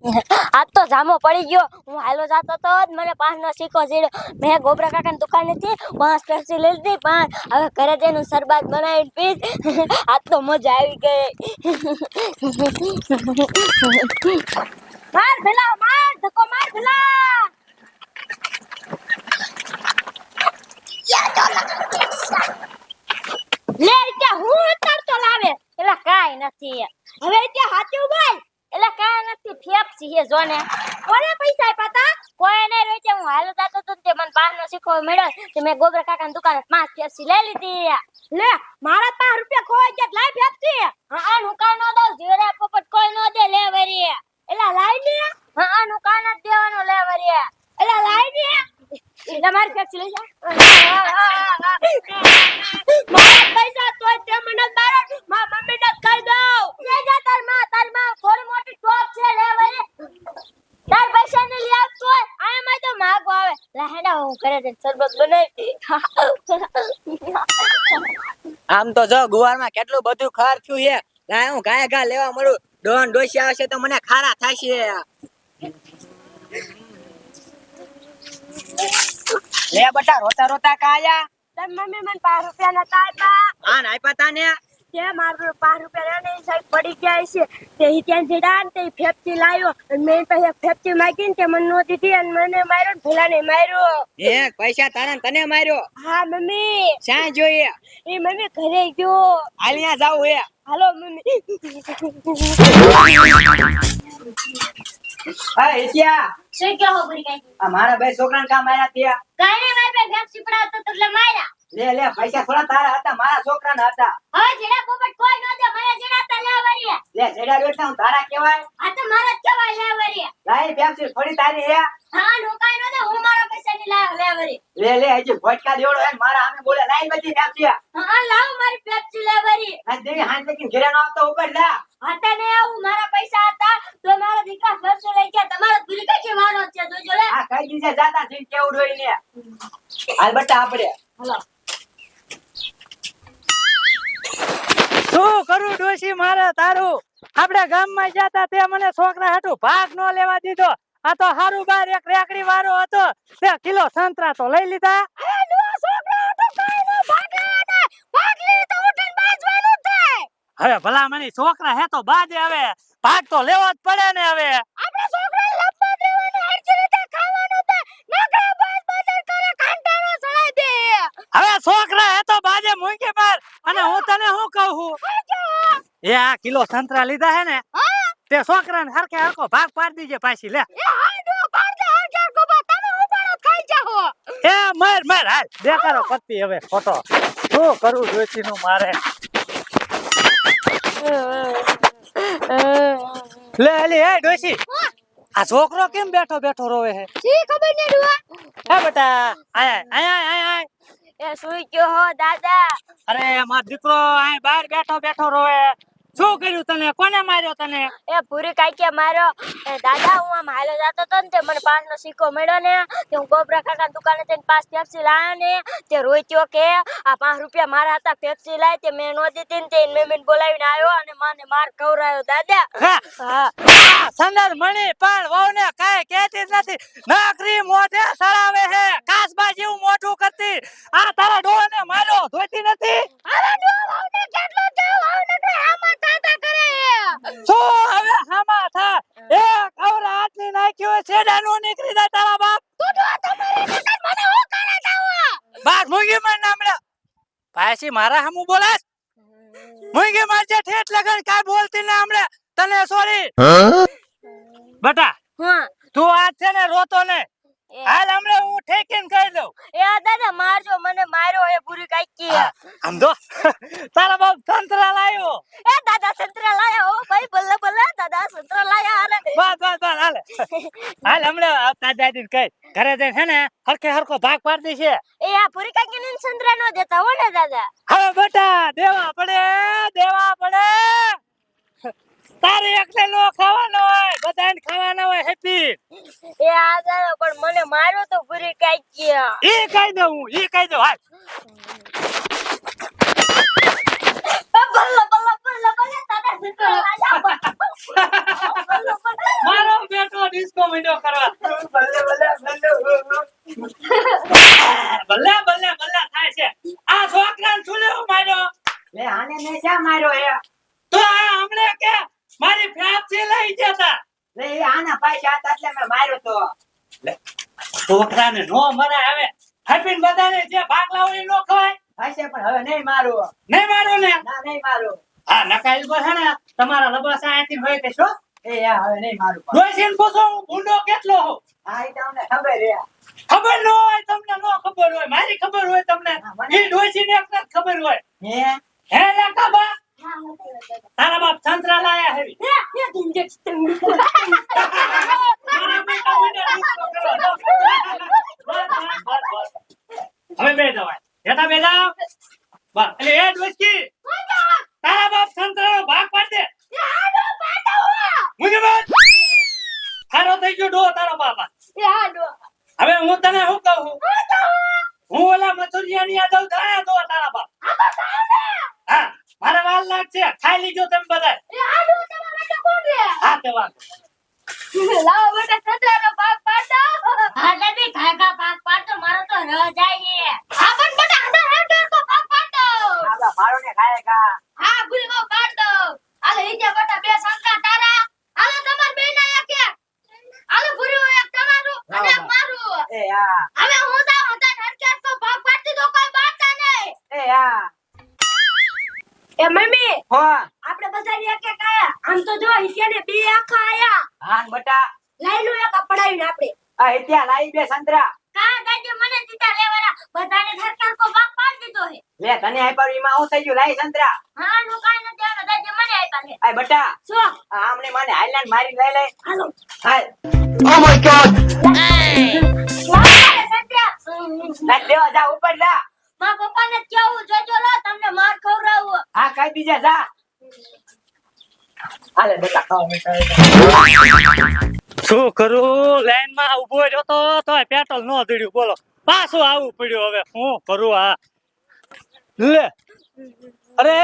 આજ તો જામો પડી ગયો. હું હાલો જાતો તો જ મને 5 નો સિક્કો જીડ્યો. મેં ગોબરા કાકાની દુકાનેથી 5 પેપ્સી લઈ લીધી. 5 હવે ઘરે જઈને શરબત બનાવીને પીશ. આજ તો મજા આવી ગઈ. માર ભલા માર ધક્કો માર ભલા. લે ત્યાં હું ઉતારતો લાવે. એલા કાઈ નથી. હવે ત્યાં હાચું બોલ. એલા કાઈ નથી. ફેપ્સી હે જોને. કોને પૈસા આપ્યા તા? કોઈ નઈ રોઈ કે હું હાલો જાતો તો તે મને 5 નો સિક્કો મળ્યો. તે મેં ગોબરા કાકાની દુકાને 5 ફેપ્સી લઈ લીધી. લે મારા 5 રૂપિયા ખોવાઈ ગયા. લાઈ ફેપ્સી. હા હું કાઈ નો દઉં. જીવરા પોપટ કોઈ નો દે. લે વરી. એલા લાઈ ને. હા હું કાઈ ન દેવાનો. લે વરી. એલા લાઈ ને. એલા મારી ફેપ્સી લઈ જા. મારા પૈસા તોય તે મને મારો. મા મમ્મી ને કહી દઉં. લે જા તાર માં થોડી મોટી ટોપ છે. લે વરી. તાર પૈસા ને લઈ આવ તોય આમાં તો માગો આવે. લાહેડા હું ઘરે જઈને શરબત બનાવી. આમ તો જો ગુવારમાં કેટલું બધું ખાર થયું છે. લાય હું ગાય ગા લેવા મળું. ડોન ડોસી આવશે તો મને ખારા થાશે. લે બટા રોતા રોતા કાયા. તાર મમ્મી મને 5 રૂપિયા નતા આપ્યા. આન આપ્યા તાને. તે મારું 5 રૂપિયા ને સાઈડ પડી ગયા છે. તે હી ત્યાં જેડા ને તે ફેપ્સી લાવ્યો. અને મેં પછી ફેપ્સી માંગીને તે મને નો દીધી અને મને માર્યો ને ભલાને માર્યો. પૈસા તારા તને માર્યો. હા મમ્મી. શા જોઈએ? એ મમ્મી ઘરે ગયો. આલિયા જાવ હે. હાલો મમ્મી. હા એશિયા. શું કહો બરી કાઈ? આ મારા બે છોકરાને કામ માર્યા ત્યાં. કાઈ ને મારી પાસે ફેપ્સી પડાવતો તો એટલે માર્યા. લે પૈસા થોડા તારા હતા, મારા છોકરાના હતા. હવે જેડા પોપટ કોઈ નો દે. મને જેડા તા લે વરી. લે જેડા બેઠા હું તારા કહેવાય. આ તો મારા જ કહેવાય. લે વરી. લાઈ ફેપ્સી થોડી તારી હે. હા નો કાઈ નો દે. હું મારા પૈસા ની લાવ. લે વરી. લે હજી ભટકા દેવડો હે મારા સામે બોલે. લાઈ બધી ફેપ્સી. હા લાવ મારી ફેપ્સી. લે વરી. આ દેવી હાથ લગીને ઘરે નો આવતો ઉપર જા. હતા ને આવું મારા પૈસા હતા તો મારા દીકરા ફેપ્સી લઈ ગયા. તમારા ગુરી કઈ કેવાનો છે જોજો. લે આ કઈ દીસે જાતા જીન કેવું ડોઈને. હાલ બટા આપણે. હાલો. શું કરું ડોશી મારે તારું? આપણે ગામમાં જતા તે મને છોકરા હાટુ ભાગ નો લેવા દીધો. આ તો હારું બાર એક રેકડી વાળો હતો. તે કિલો સંતરા તો લઈ લીધા. હવે ભલા મની છોકરા હે તો બાજે. હવે ભાગ તો લેવો જ પડે ને. હવે આપણે છોકરા લપવા દેવાનો હરજી રીતે ખાવાનો તો નકરા બાજ બાજાર કરે કાંટાનો સળાઈ દે. હવે છોકરા હે તો બાજે મૂંગી માર. અને હું તને શું કહું છું? એ આ કિલો સંતરા લીધા હે ને તે છોકરાને હરખે હરખો ભાગ પાડી દીજે પાછી. લે એ હાડો પાડે હરજાર કોબા તમે ઉપાડો ખાઈ જાઓ. એ માર હાલ દેખાડો પત્તી. હવે ફોટો શું કરું ડોશી નું મારે. લે એ ડોશી આ છોકરો કેમ બેઠો બેઠો રોવે હે? જી ખબર ને ડુઆ. હે બેટા આય. એ સુઈ ગયો હો દાદા. અરે મારો દીકરો આય બહાર બેઠો બેઠો રોવે. શું કર્યું તને? કોને માર્યો તને? એ પૂરી કાકી માર્યો. એ દાદા હું આમ હાલો જાતો તો ને તે મને 5 નો સિક્કો મળ્યો ને. તે હું ગોબરા કાકા દુકાને જઈને 5 પેપ્સી લાવ્યો ને. તે રોઈત્યો કે આ 5 રૂપિયા મારા હતા પેપ્સી લાય. તે મેં નો દીધી ને તે મમ્મીને બોલાવીને આવ્યો અને માને માર ખવરાયો દાદા. હા સંદર મણી પણ વહુને કાઈ કહેતી જ નથી. નકરી મોઢે સડાવે હે. કાસબા જેવું મોઢું કરતી. આ તારા ડોહાને માર્યો ધોતી નથી. હવે ડો વહુને કેટલો જાવ વહુને તો આમાં તાતા કરે. શું હવે હામાં થા? એક અવરા હાથની નાખ્યો છેડા નો નીકળી જાય તારા બાપ. તું ડો તમારે નકર મને હું કરે જાવ. બાર મુંગી માર નામડા. પાછી મારા હામું બોલાસ? મુંગી માર જે ઠેઠ લગન કાઈ બોલતી ને હમણે તને સોરી. બટા હા તું આજ છે ને રોતો ને. હાલ હમણે હું ઠેકીને કહી દઉં. એ દાદા મારજો મને માર્યો હે પૂરી કાકી. આમ તો તારા બાપ સંતરા લાયો. એ દાદા સંતરા લાયા હો ભાઈ. બલ્લે બલ્લે દાદા સંતરા લાયા. અરે બસ હાલે હાલ હમણે આવતા દાદી કઈ ઘરે જઈને હે ને હરખે હરખો ભાગ પાડી છે. એ આ પૂરી કાકી ને સંતરા નો દેતા હો ને દાદા. હવે બેટા દેવા પડે. તારે એકલે નો ખાવાનો હોય, બધાને ખાવાનો હોય. હેપી એ આ દાદા પણ મને માર્યો તો પૂરી કાકી. ઈ કહી દઉં હાલ. બલ્લે બલ્લે બલ્લે બલ્લે દાદા સંતરા લાયા. મારો ડિસ્કો મીંડો કરવા ભલે ભલે ભલે ભલે ભલે થાય છે આ છોકરાને શું લેવું માર્યો લે આને મેં શા માર્યો હે તો આ હમણે કે મારી ફેફસી લઈ જતા લે એ આના પૈસા હતા એટલે મેં માર્યો તો છોકરાને નો મરે હવે હાપીને બધાને જે ભાગલા હોય નો ખવાય હશે પણ હવે નહીં મારું નહીં મારો ને ના નહીં મારું આ નકાઈ કો છે ને તમારા લબસા આથી હોય કે શું એ યા હવે નહીં મારું પણ. ડોસીને પૂછો હું ભૂંડો કેટલો હો હા એ તમને ખબર હે ખબર ન હોય તમને નો ખબર હોય મારી ખબર હોય તમને હા, મને- એ ડોસીને એક જ ખબર હોય હે હે લાકાબા હા બતાવી તારા બાપ સંતરા લાયા હેવી મારા બેટા મને ડિસ્કો કરો હવે બે દવાય બેટા બેટા બસ એટલે એ ડોસી તારા બાપ સંતરાનો ભાગ પાડ દે મુજે બાદ હારો થઈ ગયો ડો તારો બાપા હવે હું તને શું કહું હું ઓલા મથુરિયાની આ દઉં ધાણા દો તારા બાપ હા મારે વાર લાગશે ખાઈ લીજો તમે બધા હા તે વાત હા લેબી ઘાઘા ભાગ પાડતો મારો તો રહ જાય છે આપડા મારો ને ખાયેગા એ યા એ યા એ મમ્મી હો આપણે બધા એક એક આયા આમ તો જો હિસ્યાને બે આખા આયા હાન બટા લઈ લો એક પડાવીને આપણે આ હિત્યા લાઈ બે સંતરા કા દાદી મને દીધા લેવાના બધાને સરકાર કો ભાગ પાડી દીધો હે લે તને આપ્યું એમાં હું થઈ ગયું લાઈ સંતરા હા નો કાઈ નથી આવે દાદી મને આપ્યા છે આ બટા શું આ આમને મને હાઈલાન્ડ મારી લઈ લે હાલો હાલ વાહ સત્યા લાઈ દેવા જા ઉપર જા માં પપ્પાને કેવું જોજો લો તમને માર ખવરાવું હા કઈ દીજે જા હાલે બેટા ખાવા બેટા શું કરું લાઈન માં ઉભો રહ્યો તો તોય પેટ્રોલ નો દડ્યું બોલો પાછું આવવું પડ્યું હવે શું કરું આ લે અરે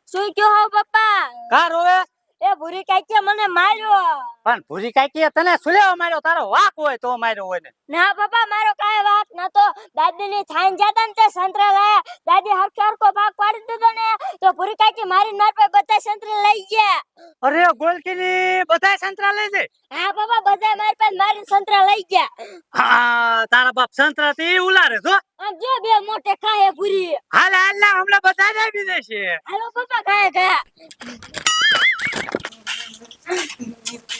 શું કયો હો પપ્પા કાર હવે એ ભૂરી કાચે મને માર્યો પણ ભૂરી કાકી તને શું લેવા માર્યો તારો વાક હોય તો માર્યો હોય ને ના પપ્પા મારો કાય વાત નતો દાદી ની થાઈન જાતા ને તે સંતરા લાયા દાદી હરખે હરખો ભાગ પાડી દીધો ને તો ભૂરી કાચી મારી માર પર બધા સંતરા લઈ ગયા અરે ગોલકીની બધા સંતરા લઈ જાય હા પપ્પા બધા માર પર મારી સંતરા લઈ ગયા હા તારા બાપ સંતરા થી ઉલારે છો આમ જો બે મોટે ખાય ભૂરી હાલ હાલ ના હમણાં બધા જ આવી જશે હાલો પપ્પા ખાય ગયા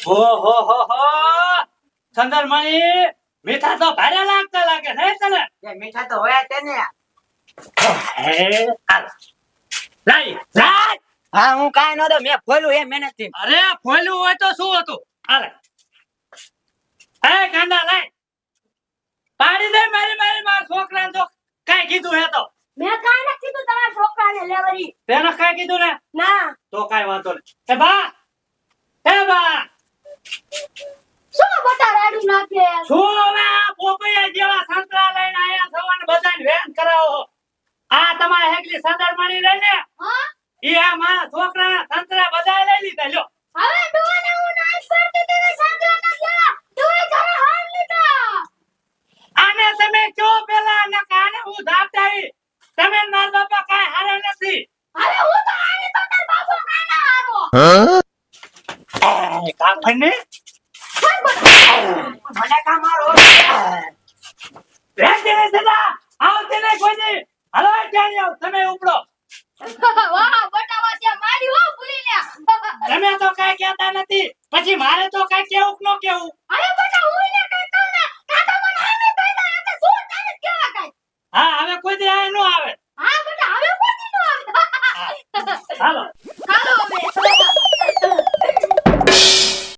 ઓહો ચંદરમણી મીઠા તો ભારે લાગતા લાગે નહીં તને એ મીઠા તો હોય તેને હે હાલ લાઈ લાઈ હા હું કાઈ નો દો મેં ખોલ્યું એ મહેનત થી અરે ફોલ્યું હોય તો શું હતું હાલે એ ગાંડા લાઈ પાડી દે માર છોકરાને તો કાઈ કીધું હે તો મેં કાઈ નથી કીધું તમારા છોકરાને લેવરી તેને કાઈ કીધું ને ના તો કાઈ વાંધો નહીં એ બા શું બટા રાડું નાખે શું હવે આ પોપૈયા જેવા સંતરા લઈને આયા છો અને બધાને વેન કરાવો આ તમારે હેકલી સંદરમણી રહી ને હા ઈ આ મારા છોકરાના સંતરા બધા લઈ લીધા લ્યો હવે ડોને હું નાઈસ કરતી તેને સાંભળા ના ગયા તું ઘરે હાલ લીધા આને તમે કયો પેલા ને કાને હું ધાપતાઈ તમે માર બાપા કાઈ હારે નથી હવે હું તો આની તો તાર બાપો કાઈ ના હારો એ કાફને મને કા મારો રેજે દાદા આવતે ને કોઈ હાલો ત્યાં આવ તમે ઉપડો વાહ બટાવા તે મારી હો ભૂલી લે તમે તો કાઈ કહેતા નથી પછી મારે તો કાઈ કેવું ન કેવું અરે બટા હું ને કઈ કહું ને કાકા મને હામે કઈલા એટલે શું તને કેવા કાઈ હા હવે કોઈ દી આ નો આવે હા બટા હવે કોઈ દી નો આવે હાલો